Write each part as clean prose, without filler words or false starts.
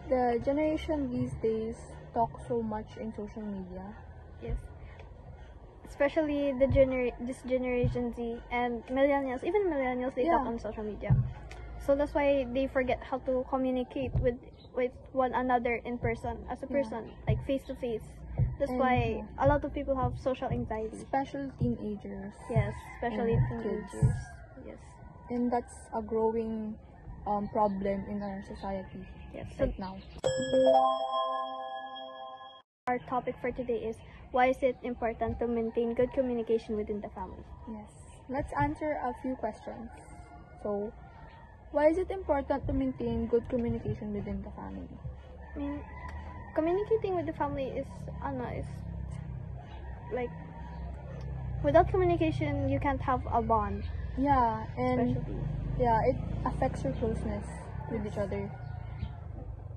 the generation these days talk so much in social media. Yes. Especially this generation Z and millennials, even millennials, they talk Yeah. on social media. So that's why they forget how to communicate with one another in person, as a Yeah. person, like face to face. That's And, why a lot of people have social anxiety. Especially teenagers. Yes, especially and teenagers. kids. Yes. And that's a growing problem in our society Yes. So right now. our topic for today is, why is it important to maintain good communication within the family? Yes. Let's answer a few questions. So, why is it important to maintain good communication within the family? I mean, communicating with the family is like, without communication you can't have a bond, Yeah, and especially. yeah, it affects your closeness with each other.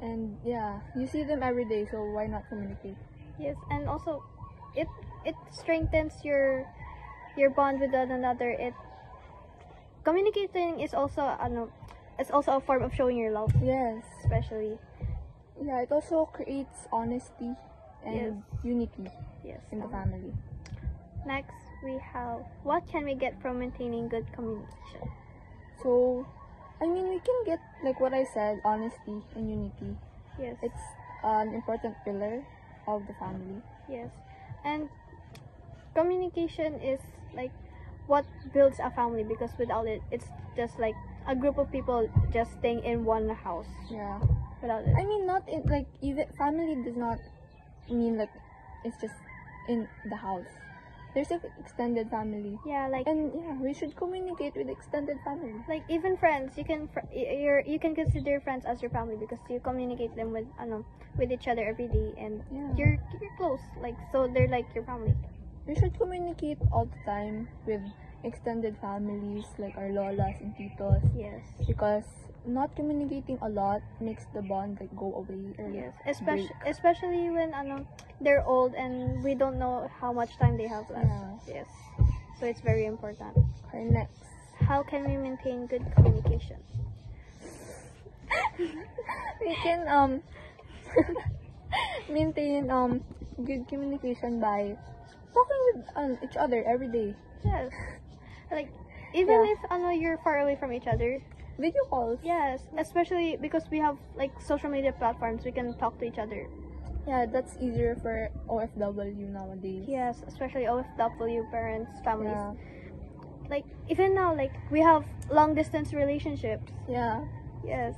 And yeah, you see them every day, so why not communicate? Yes, and also it strengthens your bond with one another. Communicating is also it's also a form of showing your love, Yes. especially. Yeah, it also creates honesty and unity Yes. in the family. Next, we have, what can we get from maintaining good communication? So, I mean, we can get, like what I said, honesty and unity. Yes. It's an important pillar of the family. Yes. And communication is like what builds a family, because without it, it's just like a group of people just staying in one house. Yeah. Without it. I mean, not in, like, even family does not mean like it's just in the house. There's an extended family. Yeah, like And yeah, we should communicate with extended family. even friends, you can you can consider friends as your family, because you communicate them with each other every day, and Yeah. you're close, like, so they're like your family. We should communicate all the time with extended families like our lolas and titos, Yes. because not communicating a lot makes the bond like go away or Yes, break. especially when they're old and we don't know how much time they have left. Yeah. Yes, so it's very important. Okay, next. How can we maintain good communication? We can maintain good communication by talking with each other every day. Yes, like even Yeah. if you're far away from each other. Video calls. Yes, especially because we have like social media platforms, we can talk to each other. Yeah, that's easier for OFW nowadays. Yes, especially OFW parents, families. Yeah. Like even now, like we have long distance relationships. Yeah. Yes.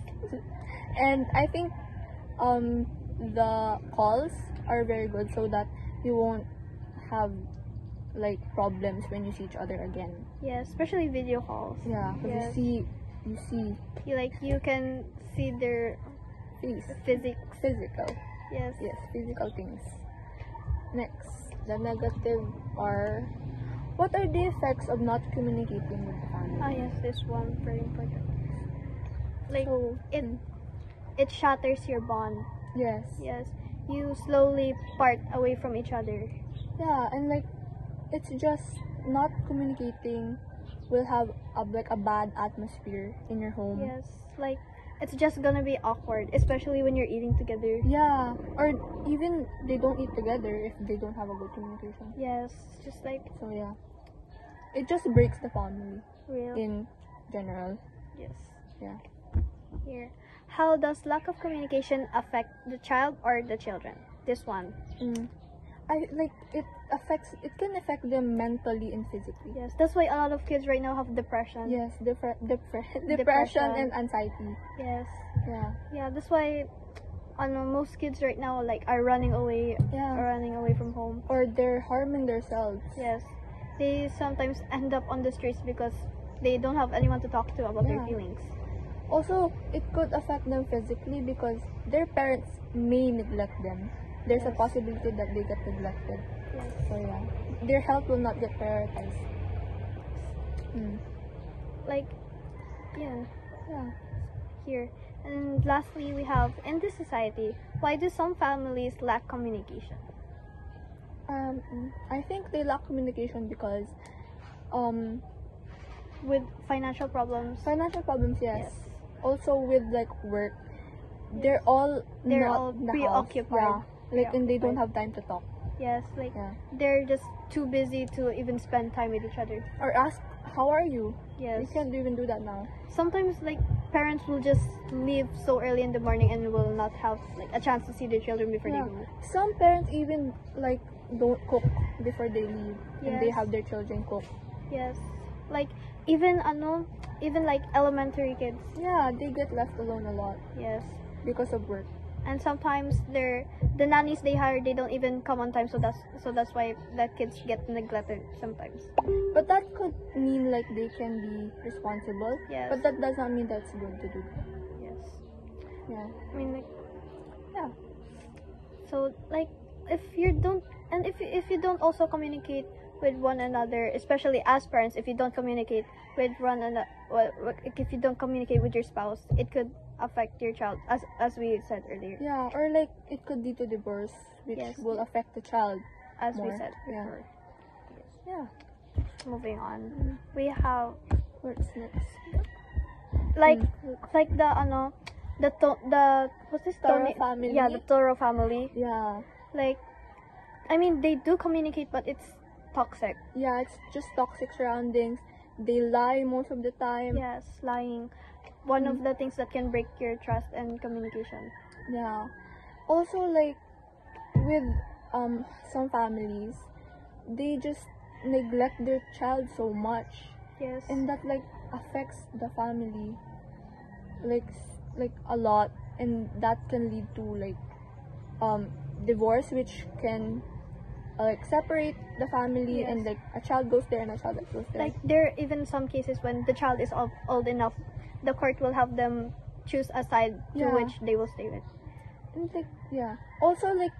And I think the calls are very good so that you won't have like problems when you see each other again. Yes, especially video calls. Yeah, because Yes. you see You can see their physics. physical. Yes. Yes, physical things. Next, the negative are, what are the effects of not communicating with the family? Ah, yes, this one very important. Like So, it shatters your bond. yes. Yes, you slowly part away from each other. Yeah, and like it's just not communicating will have a bad atmosphere in your home. Yes, like it's just gonna be awkward, especially when you're eating together. Yeah, or even they don't eat together if they don't have a good communication. Yes, just like So yeah, it just breaks the family real. in general. Yes. Yeah. Here, how does lack of communication affect the child or the children? This one. It can affect them mentally and physically. Yes, that's why a lot of kids right now have depression. Yes, depression Depression. and anxiety. Yes. Yeah. Yeah, that's why most kids right now like are running away from home. Or they're harming themselves. Yes. They sometimes end up on the streets because they don't have anyone to talk to about their Yeah. feelings. Also, it could affect them physically because their parents may neglect them. There's a Yes. possibility that they get neglected. Yes. So yeah, their health will not get prioritized. Like, yeah. Yeah. Here. And lastly, we have, in this society, why do some families lack communication? I think they lack communication because With financial problems. financial problems, yes. Yes. Also with like work, they're all They're not all in the preoccupied. house. Yeah, like and they don't Preoccupied. have time to talk. Yes, like Yeah. they're just too busy to even spend time with each other. Or ask, how are you? Yes. You can't even do that now. Sometimes like parents will just leave so early in the morning and will not have like a chance to see their children before Yeah. they go. Some parents even like don't cook before they leave, and they Yes. have their children cook. Yes. Like even even like elementary kids. Yeah, they get left alone a lot Yes. because of work. And sometimes the nannies they hire, they don't even come on time, so that's why the kids get neglected sometimes. But that could mean like they can be responsible. Yes. But that does not mean that's good to do. Yes. Yeah. I mean like Yeah. so like if you don't and if you don't also communicate with one another, especially as parents, if you don't communicate with one another, well, if you don't communicate with your spouse, it could affect your child, as we said earlier, Yeah. Or like it could lead to divorce, which Yes. will affect the child. as we more. said Yeah. before. Yeah. Moving on, we have What's next? like Mm. like the what's this Toro Tony- family? Yeah, the Toro family. Yeah. Like, I mean, they do communicate, but it's toxic. Yeah, it's just toxic surroundings. They lie most of the time. Yes, lying. One of the things that can break your trust and communication. Yeah. Also, like with some families, they just neglect their child so much, Yes. and that like affects the family, like a lot, and that can lead to like divorce, which can like separate the family, Yes. and like a child goes there and a child goes there. Like, there are even some cases when the child is old enough, the court will have them choose a side to Yeah. which they will stay with. And like yeah. Also like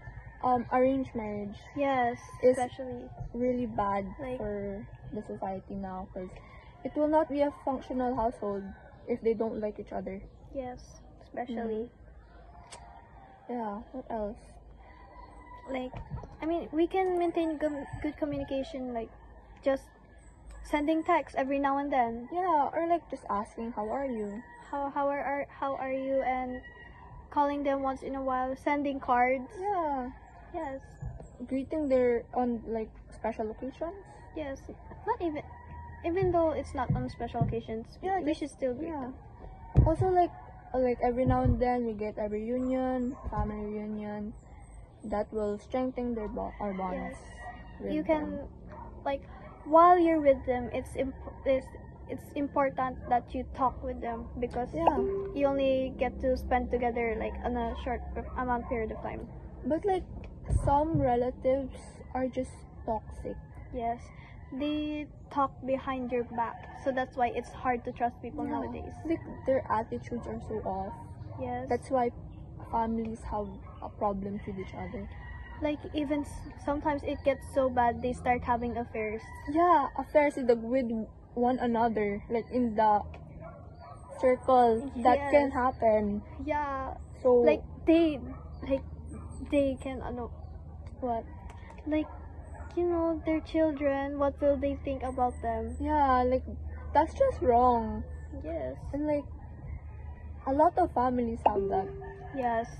arranged marriage Yes, Is- especially. really bad Like- for the society now, because it will not be a functional household if they don't like each other. Yes, especially. Yeah, what else? Like, I mean, we can maintain good communication, like just sending texts every now and then. Yeah, or like just asking, how are you? How are you, and calling them once in a while, sending cards. Yeah, Yes. greeting their on like special occasions. Yes. Not even though it's not on special occasions. Yeah, we just- should still greet Yeah. them. Also like every now and then we get a reunion, family reunion, that will strengthen our bonds. Yes. with You them. can, like, while you're with them, it's important that you talk with them, because Yeah. you only get to spend together like on a short amount period of time. But like some relatives are just toxic. Yes. They talk behind your back, so that's why it's hard to trust people Yeah. nowadays. Like their attitudes are so off. Yes. That's why families have problems with each other. like, even sometimes it gets so bad they start having affairs. Yeah, affairs with one another, like in the circle, that Yes. can happen. Yeah. So Like they can what? like, their children, what will they think about them? Yeah, like that's just wrong. Yes. And like a lot of families have that. Yes.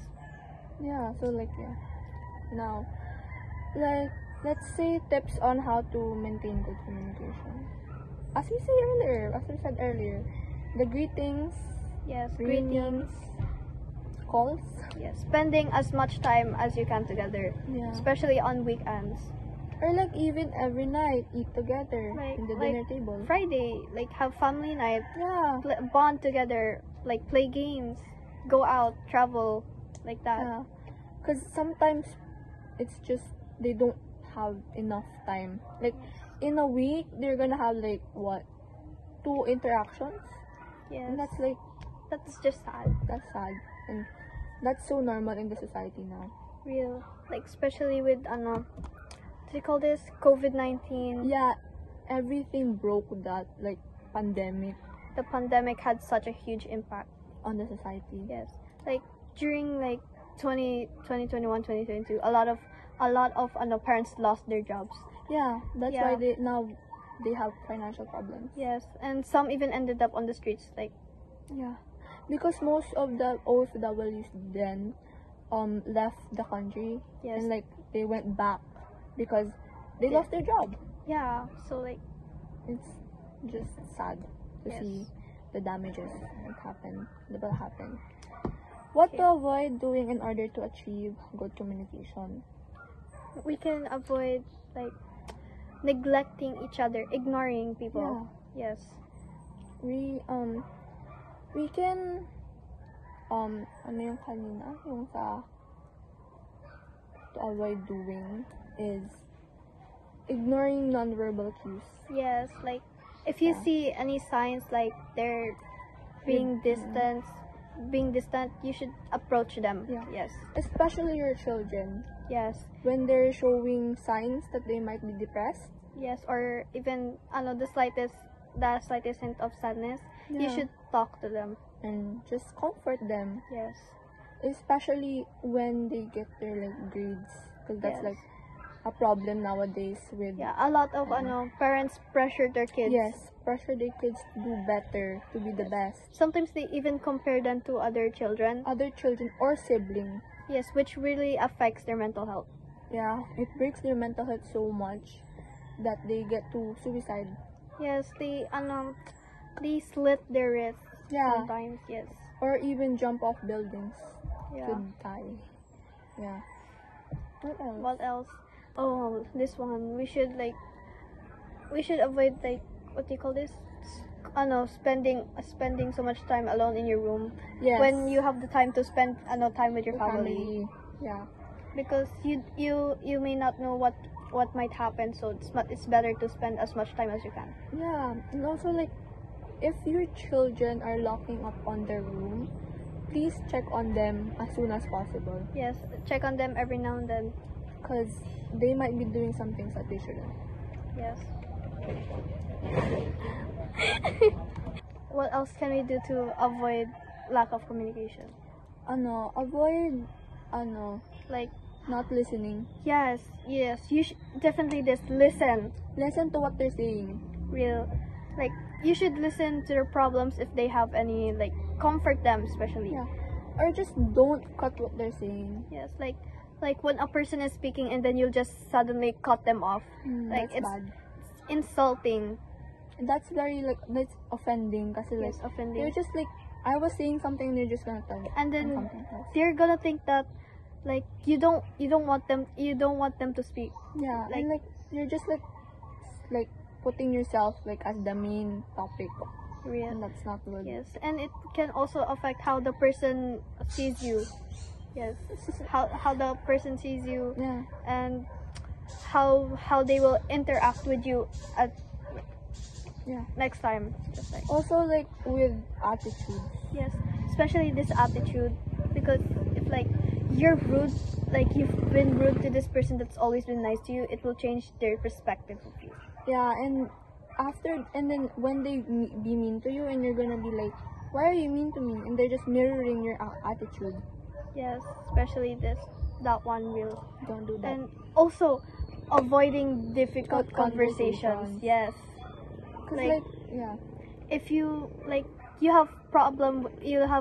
Yeah, so like yeah. Now, like let's say tips on how to maintain good communication. As we said earlier, the greetings, Yes. reunions, calls. Yes. Spending as much time as you can together, Yeah. especially on weekends. Or like even every night eat together Like- in the like dinner table. Friday, like, have family night, Yeah. bond together, like play games, go out, travel, like that. Yeah. Cause sometimes it's just they don't have enough time. Like in a week they're gonna have like what? 2 interactions? Yes. And that's like That's just sad. that's sad. And that's so normal in the society now. Real. Like, especially with what do you call this? COVID-19. Yeah, everything broke with that like pandemic The pandemic had such a huge impact. on the society. Yes. Like, during like 2021, 2022, a lot of parents lost their jobs. Yeah, that's Yeah. why they have financial problems. Yes. And some even ended up on the streets. Like, Yeah. because most of the OFWs then left the country, Yes. and like they went back because they Yeah. lost their job. Yeah. So like, It's just sad to Yes. see the damages that will happen. What to avoid doing in order to achieve good communication? we can avoid like neglecting each other, ignoring people. Yes. We can ano yung kanina, yung sa to avoid doing is ignoring nonverbal cues. Yes. Like, if you Yeah. see any signs like they're being distant, you should approach them. Yeah. Yes. Especially your children. Yes. When they're showing signs that they might be depressed. Yes. Or even the slightest hint of sadness, you Yeah. should talk to them. And just comfort them. Yes. Especially when they get their like grades. Because that's Yes. like a problem nowadays with Yeah. A lot of parents pressure their kids. yes, pressure their kids to do better, to be the best. Sometimes they even compare them to other children. Other children or siblings. Yes, which really affects their mental health. Yeah, it breaks their mental health so much that they get to suicide. Yes, they slit their wrists Yeah. sometimes. Yes. Or even jump off buildings Yeah. to die. Yeah. What else? What else? Oh, this one. We should avoid like, what do you call this? Spending so much time alone in your room Yes. when you have the time to spend time with your The family. Yeah. Because you may not know what might happen, so it's better to spend as much time as you can. Yeah. And also like if your children are locking up on their room, please check on them as soon as possible. Yes, check on them every now and then. Because they might be doing some things that they shouldn't. Yes. What else can we do to avoid lack of communication? Avoid, Like, not listening. yes, you definitely just listen. Listen to what they're saying. Like, you should listen to their problems if they have any, like, comfort them especially. Yeah. Or just don't cut what they're saying. Yes, like when a person is speaking and then you'll just suddenly cut them off. Like, That's it's bad. insulting. That's very like that's offending kasi like Yes, offending. you're just like I was saying something and you're just gonna tell me And then something else. they're gonna think that like you don't want them to speak. Yeah, and like you're just like putting yourself like as the main topic, Real. and that's not good. Yes, and it can also affect how the person sees you. Yes, how the person sees you, Yeah. and how they will interact with you at Yeah. next time. Just like, Also like with attitude. yes, especially this attitude, because if like you're rude, like you've been rude to this person that's always been nice to you, it will change their perspective of you. Yeah, and then when they be mean to you and you're gonna be like, why are you mean to me? And they're just mirroring your attitude. Yes, especially that one will. Don't do that. And also avoiding difficult Conversations. conversations. Yes. Cause like- yeah. If you have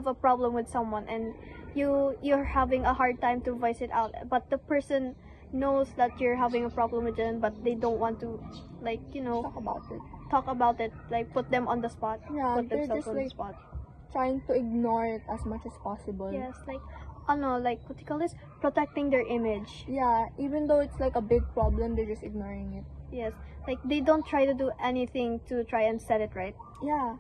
a problem with someone and you're having a hard time to voice it out, but the person knows that you're having a problem with them, but they don't want to Talk about it. like put them on the spot. Yeah, Put they're themselves just on the like spot. trying to ignore it as much as possible. Yes, like like what do you call this? Protecting their image. Yeah, even though it's like a big problem, they're just ignoring it. Yes, like they don't try to do anything to try and set it right. Yeah,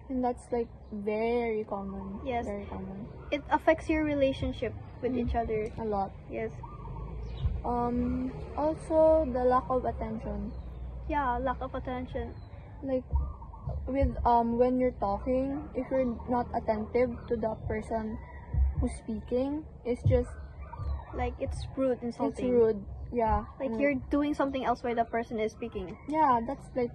and that's like very common. Yes. Very common. It affects your relationship with Mm. each other. A lot. Yes. Also the lack of attention. Yeah, lack of attention. Like with when you're talking, if you're not attentive to the person who's speaking, it's just Like it's rude, it's insulting. rude. Yeah. Like and you're doing something else while the person is speaking. yeah, that's like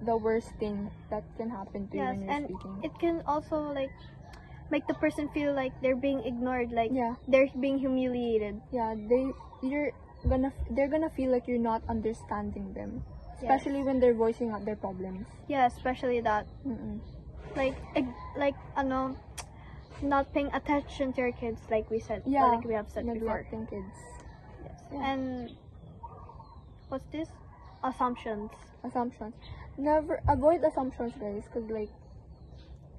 the worst thing that can happen to you Yes, when you're and speaking. it can also like make the person feel like they're being ignored, like Yeah. they're being humiliated. Yeah, they're gonna feel like you're not understanding them, Yes. especially when they're voicing out their problems. Yeah, especially that. Mm-mm. Like not paying attention to your kids, like we said, Yeah, like we have said before. neglecting kids. Yes. Yeah. And what's this? Assumptions. Assumptions. Never avoid assumptions, guys, because like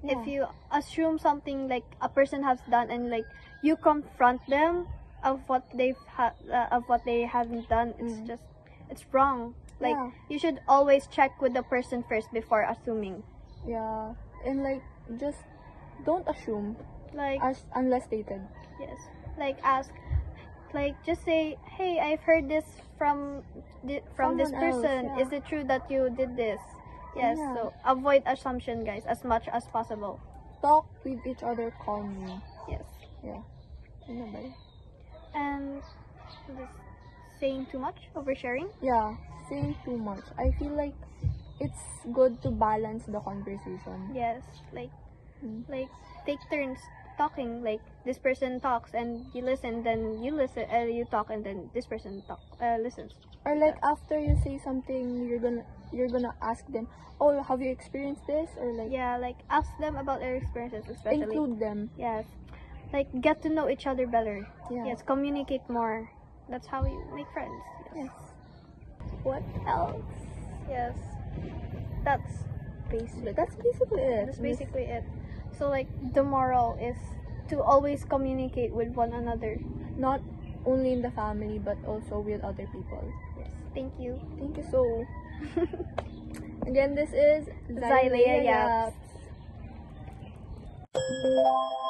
If you assume something like a person has done and like you confront them of what of what they haven't done, it's wrong. Like Yeah. you should always check with the person first before assuming. yeah, and like just don't assume Like as unless stated. yes, like ask, like just say, hey, I've heard this from this Someone else, person. yeah. Is it true that you did this? Yes. Yeah. So avoid assumption, guys, as much as possible. Talk with each other calmly. Yes. Yeah. Ano ba yun? And just saying too much, oversharing. Yeah, saying too much. I feel like it's good to balance the conversation. Yes, like Mm. like take turns talking. Like this person talks and you listen, then you listen, you talk, and then this person listens. Or like after you say something, you're gonna ask them, oh, have you experienced this? Or like Yeah, like ask them about their experiences, especially. include them. Yes, like get to know each other better. Yeah. Yes, communicate more. That's how you make friends. Yes. What else? Yes, that's basic. That's basically it. That's basically it. So like the moral is to always communicate with one another. Not only in the family but also with other people. Yes. Thank you. Thank you so. Again, this is Xylea Yaps. Yaps.